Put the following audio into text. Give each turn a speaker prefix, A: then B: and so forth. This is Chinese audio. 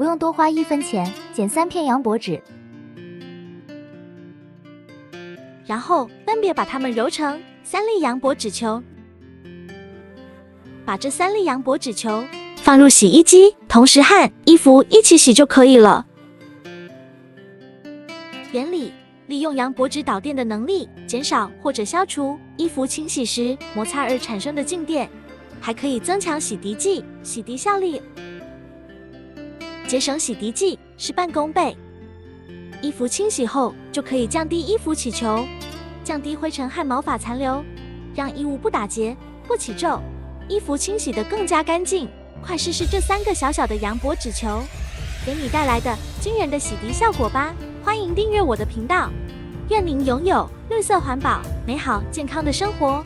A: 不用多花1分钱，剪3片羊柏纸，
B: 然后分别把它们揉成3粒羊柏纸球。把这3粒羊柏纸球放入洗衣机，同时和衣服一起洗就可以了。原理：利用羊柏纸导电的能力，减少或者消除衣服清洗时摩擦而产生的静电，还可以增强洗涤剂洗涤效力，节省洗涤剂事半功倍。衣服清洗后就可以降低衣服起球，降低灰尘和毛发残留，让衣物不打结、不起皱，衣服清洗得更加干净。快试试这3个小小的羊柏纸球，给你带来的惊人的洗涤效果吧！欢迎订阅我的频道，愿您拥有绿色环保、美好健康的生活。